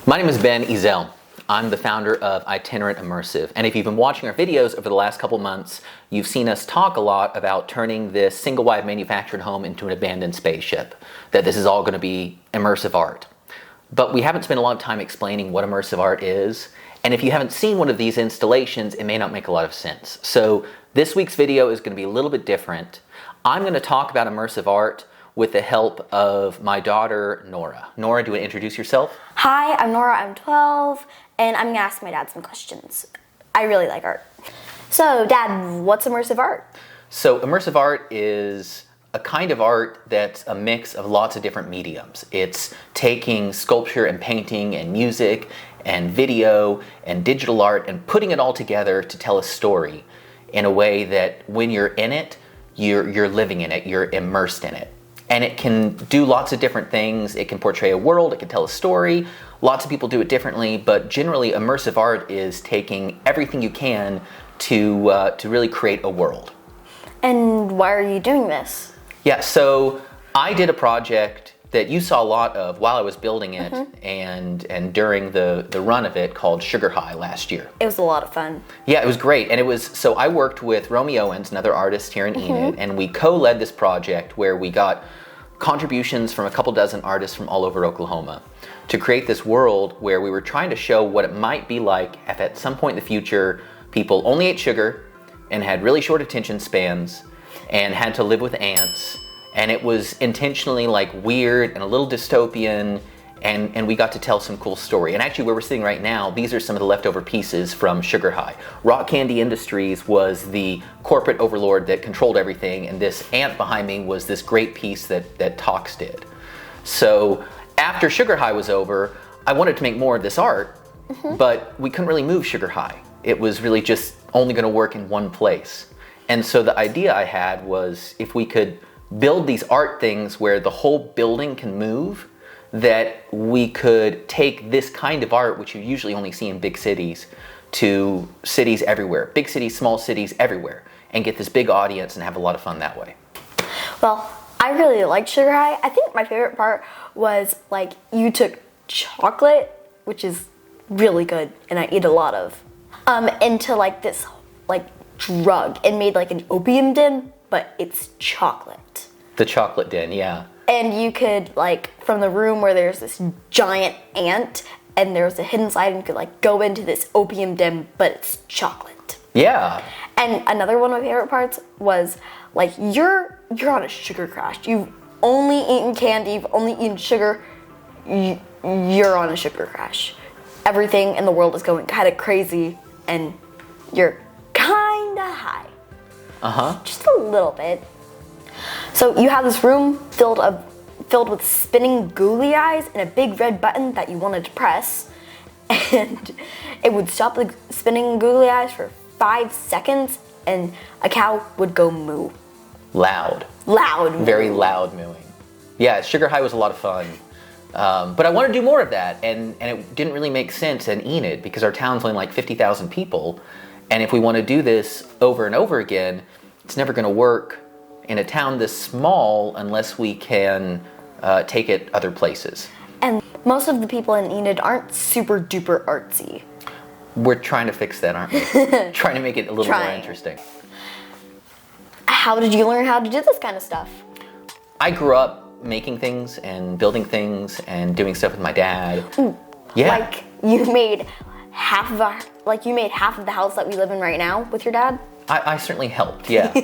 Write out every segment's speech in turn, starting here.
My name is Ben Ezel. I'm the founder of Itinerant Immersive, and if you've been watching our videos over the last couple months, you've seen us talk a lot about turning this single-wide manufactured home into an abandoned spaceship, that this is all going to be immersive art. But we haven't spent a lot of time explaining what immersive art is, and if you haven't seen one of these installations, it may not make a lot of sense. So this week's video is going to be a little bit different. I'm going to talk about immersive art with the help of my daughter, Nora. Nora, do you want to introduce yourself? Hi, I'm Nora, I'm 12, and I'm gonna ask my dad some questions. I really like art. So, Dad, what's immersive art? So, immersive art is a kind of art that's a mix of lots of different mediums. It's taking sculpture and painting and music and video and digital art and putting it all together to tell a story in a way that when you're in it, you're living in it, you're immersed in it. And it can do lots of different things. It can portray a world, it can tell a story. Lots of people do it differently, but generally immersive art is taking everything you can to really create a world. And why are you doing this? Yeah, so I did a project that you saw a lot of while I was building it and during the run of it called Sugar High last year. It was a lot of fun. Yeah, it was great. And so I worked with Romy Owens, another artist here in Enid, and we co-led this project where we got contributions from a couple dozen artists from all over Oklahoma to create this world where we were trying to show what it might be like if at some point in the future people only ate sugar and had really short attention spans and had to live with ants. And it was intentionally like weird and a little dystopian, and we got to tell some cool story. And actually where we're sitting right now, these are some of the leftover pieces from Sugar High. Rock Candy Industries was the corporate overlord that controlled everything, and this ant behind me was this great piece that Tox did. So after Sugar High was over, I wanted to make more of this art, but we couldn't really move Sugar High. It was really just only gonna work in one place. And so the idea I had was if we could build these art things where the whole building can move, that we could take this kind of art, which you usually only see in big cities, to cities everywhere, big cities, small cities, everywhere, and get this big audience and have a lot of fun that way. Well, I really liked Sugar High. I think my favorite part was like you took chocolate, which is really good, and I eat a lot of, into like this like drug and made like an opium den, but it's chocolate. The chocolate den, yeah. And you could, like, from the room where there's this giant ant and there's a hidden side, and you could, like, go into this opium den, but it's chocolate. Yeah. And another one of my favorite parts was, like, you're on a sugar crash. You've only eaten candy, you've only eaten sugar. You're on a sugar crash. Everything in the world is going kind of crazy, and you're kind of high. Just a little bit. So you have this room filled with spinning googly eyes and a big red button that you wanted to press, and it would stop the spinning googly eyes for 5 seconds, and a cow would go moo. Loud. Very loud mooing. Yeah, Sugar High was a lot of fun. But I want to do more of that, and it didn't really make sense in Enid because our town's only like 50,000 people, and if we want to do this over and over again, it's never going to work in a town this small unless we can take it other places. And most of the people in Enid aren't super duper artsy. We're trying to fix that, aren't we? Trying to make it a little more interesting. How did you learn how to do this kind of stuff? I grew up making things and building things and doing stuff with my dad. Ooh, yeah. Like you made half of the house that we live in right now with your dad? I certainly helped, yeah.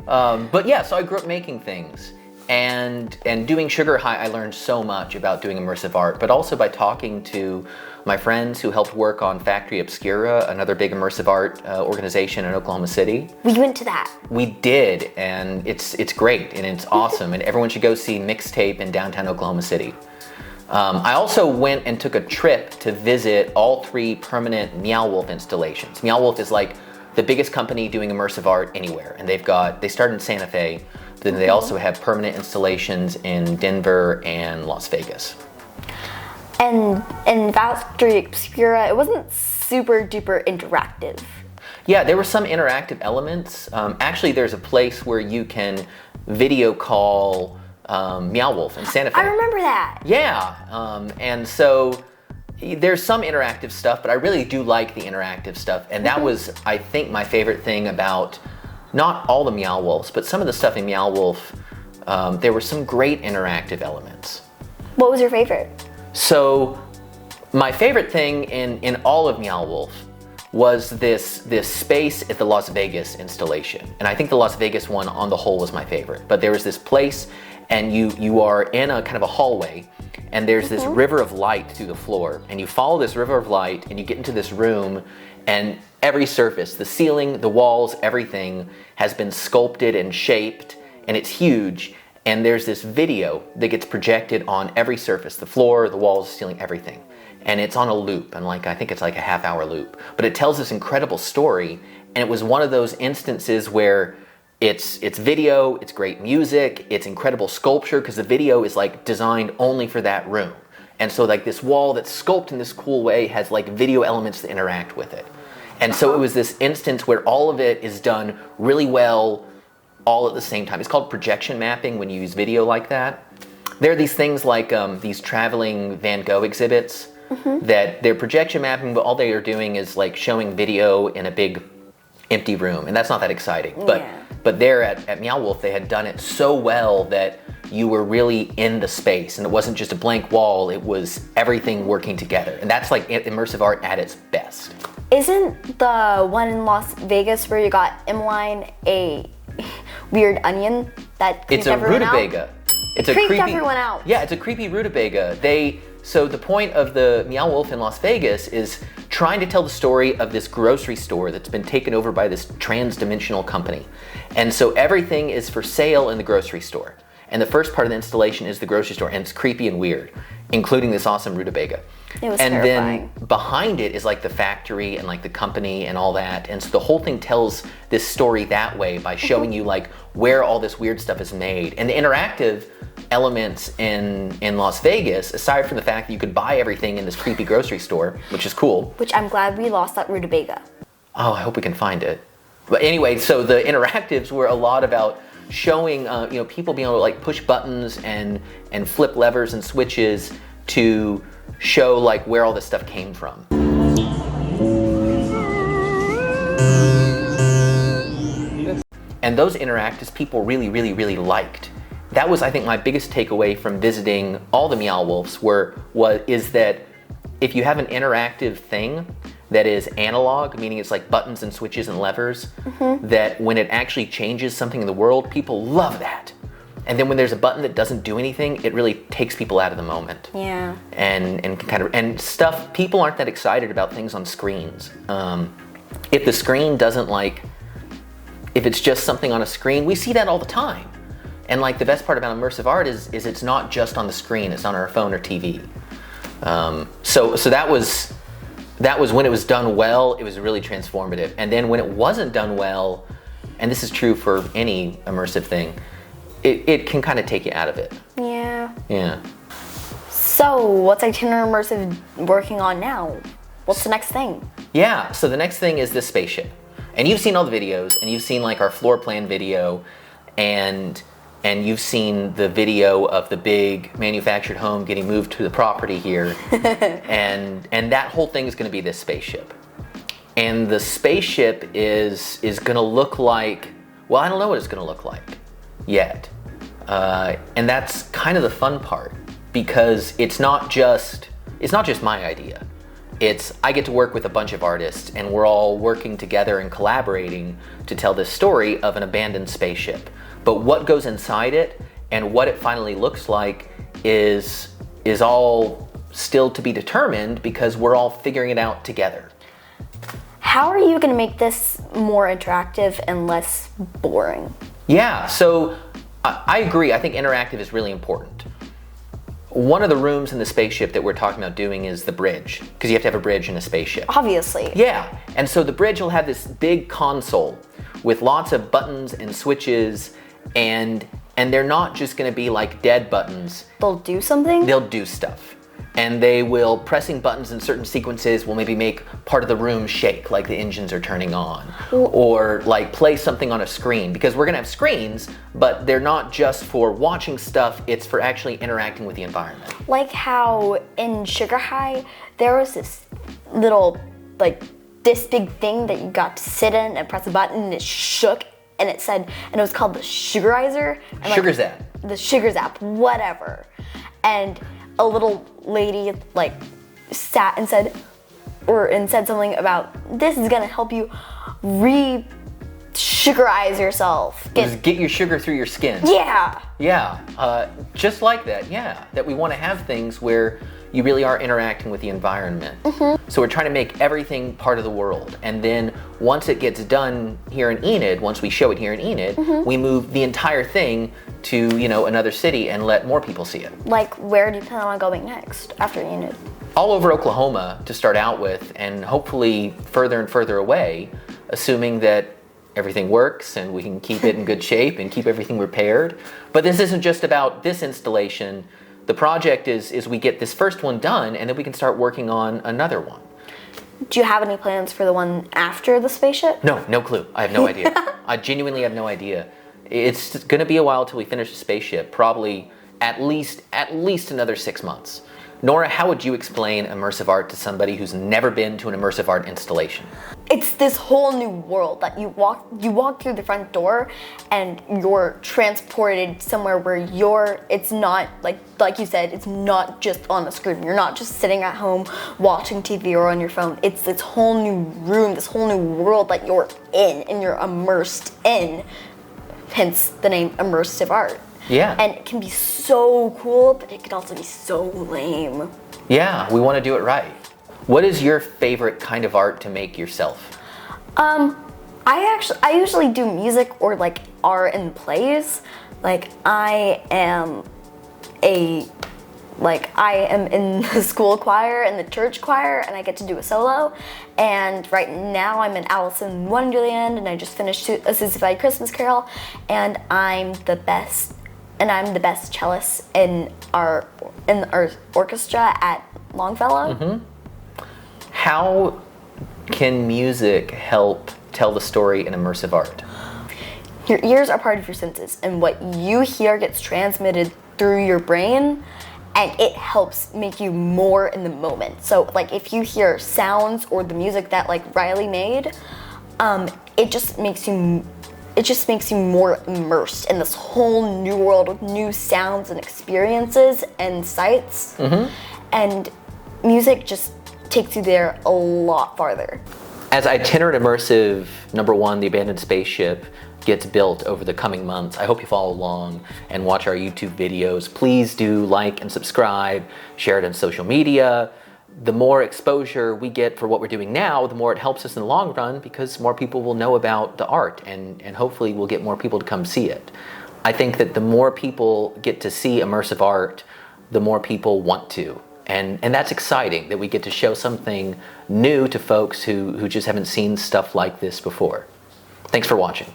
But yeah, so I grew up making things. And doing Sugar High, I learned so much about doing immersive art, but also by talking to my friends who helped work on Factory Obscura, another big immersive art organization in Oklahoma City. We went to that. We did, and it's great, and it's awesome, and everyone should go see Mixtape in downtown Oklahoma City. I also went and took a trip to visit all 3 permanent Meow Wolf installations. Meow Wolf is like the biggest company doing immersive art anywhere, and they started in Santa Fe, then they also have permanent installations in Denver and Las Vegas. And in Factory Obscura, it wasn't super duper interactive. Yeah, there were some interactive elements. Actually, there's a place where you can video call Meow Wolf in Santa Fe. I remember that. Yeah, and so there's some interactive stuff, but I really do like the interactive stuff. And that was, I think, my favorite thing about not all the Meow Wolves, but some of the stuff in Meow Wolf. There were some great interactive elements. What was your favorite? So, my favorite thing in all of Meow Wolf was this space at the Las Vegas installation. And I think the Las Vegas one on the whole was my favorite. But there was this place, and you are in a kind of a hallway, and there's this river of light through the floor. And you follow this river of light, and you get into this room, and every surface, the ceiling, the walls, everything has been sculpted and shaped, and it's huge. And there's this video that gets projected on every surface, the floor, the walls, the ceiling, everything. And it's on a loop, and I think it's like a half-hour loop. But it tells this incredible story, and it was one of those instances where it's video, it's great music, it's incredible sculpture, because the video is like designed only for that room. And so like this wall that's sculpted in this cool way has like video elements that interact with it. And so it was this instance where all of it is done really well, all at the same time. It's called projection mapping when you use video like that. There are these things like these traveling Van Gogh exhibits that they're projection mapping, but all they are doing is like showing video in a big empty room, and that's not that exciting. But there at Meow Wolf, they had done it so well that you were really in the space, and it wasn't just a blank wall, it was everything working together. And that's like immersive art at its best. Isn't the one in Las Vegas where you got Emmeline a weird onion that creeped everyone out? It's a rutabaga. It's a creeped everyone out. Yeah, it's a creepy rutabaga. So the point of the Meow Wolf in Las Vegas is trying to tell the story of this grocery store that's been taken over by this trans-dimensional company. And so everything is for sale in the grocery store. And the first part of the installation is the grocery store, and it's creepy and weird, including this awesome rutabaga. It was and terrifying. Then behind it is like the factory and like the company and all that. And so the whole thing tells this story that way by showing you like where all this weird stuff is made. And the interactive elements in Las Vegas, aside from the fact that you could buy everything in this creepy grocery store, which is cool. Which I'm glad we lost that rutabaga. Oh, I hope we can find it. But anyway, so the interactives were a lot about showing people being able to like push buttons and flip levers and switches to show like where all this stuff came from. And those interactives people really, really, really liked. That was, I think, my biggest takeaway from visiting all the Meow Wolves is that if you have an interactive thing that is analog, meaning it's like buttons and switches and levers, that when it actually changes something in the world, people love that. And then when there's a button that doesn't do anything, it really takes people out of the moment. Yeah. And stuff, people aren't that excited about things on screens. If the screen doesn't if it's just something on a screen, we see that all the time. And like the best part about immersive art is it's not just on the screen, it's on our phone or TV. So that was when it was done well, it was really transformative. And then when it wasn't done well, and this is true for any immersive thing, it can kind of take you out of it. Yeah. Yeah. So what's Itinerant Immersive working on now? What's the next thing? Yeah, so the next thing is this spaceship. And you've seen all the videos, and you've seen like our floor plan video, and you've seen the video of the big manufactured home getting moved to the property here. and that whole thing is going to be this spaceship. And the spaceship is going to look like, well, I don't know what it's going to look like yet. And that's kind of the fun part, because it's not just my idea. I get to work with a bunch of artists, and we're all working together and collaborating to tell this story of an abandoned spaceship. But what goes inside it and what it finally looks like is all still to be determined, because we're all figuring it out together. How are you going to make this more interactive and less boring? Yeah, so I agree. I think interactive is really important. One of the rooms in the spaceship that we're talking about doing is the bridge, because you have to have a bridge in a spaceship. Obviously. Yeah, and so the bridge will have this big console with lots of buttons and switches, and they're not just going to be like dead buttons. They'll do something? They'll do stuff. and they will, pressing buttons in certain sequences will maybe make part of the room shake, like the engines are turning on, or like play something on a screen, because we're gonna have screens, but they're not just for watching stuff, it's for actually interacting with the environment. Like how in Sugar High, there was this little, like, this big thing that you got to sit in and press a button and it shook, and it said, and it was called the Sugarizer. And Sugar Zap. The Sugar Zap, whatever. And a little lady like sat and said something about, this is gonna help you sugarize yourself. Get your sugar through your skin. Yeah. Yeah, just like that, yeah. That we want to have things where you really are interacting with the environment. So we're trying to make everything part of the world. And then once it gets done here in Enid, once we show it here in Enid, we move the entire thing to, you know, another city and let more people see it. Like, where do you plan on going next after Enid? All over Oklahoma to start out with, and hopefully further and further away, assuming that everything works and we can keep it in good shape and keep everything repaired. But this isn't just about this installation. The project is we get this first one done and then we can start working on another one. Do you have any plans for the one after the spaceship? No clue. I have no idea. I genuinely have no idea. It's gonna be a while till we finish the spaceship, probably at least another 6 months. Nora, how would you explain immersive art to somebody who's never been to an immersive art installation? It's this whole new world that you walk through the front door and you're transported somewhere where it's not, like you said, it's not just on a screen. You're not just sitting at home watching TV or on your phone. It's this whole new room, this whole new world that you're in and you're immersed in, hence the name immersive art. Yeah. And it can be so cool, but it can also be so lame. Yeah, we want to do it right. What is your favorite kind of art to make yourself? I usually do music or like art and plays. I am in the school choir and the church choir, and I get to do a solo. And right now I'm in Alice in Wonderland, and I just finished A Sissified Christmas Carol, and I'm the best cellist in our orchestra at Longfellow. How can music help tell the story in immersive art? Your ears are part of your senses, and what you hear gets transmitted through your brain, and it helps make you more in the moment. So like if you hear sounds or the music that like Riley made, it just makes you more immersed in this whole new world with new sounds and experiences and sights. And music just takes you there a lot farther. As itinerant immersive #1, the abandoned spaceship, gets built over the coming months, I hope you follow along and watch our YouTube videos. Please do like and subscribe, share it on social media. The more exposure we get for what we're doing now, the more it helps us in the long run, because more people will know about the art, and hopefully we'll get more people to come see it. I think that the more people get to see immersive art, the more people want to. And that's exciting, that we get to show something new to folks who just haven't seen stuff like this before. Thanks for watching.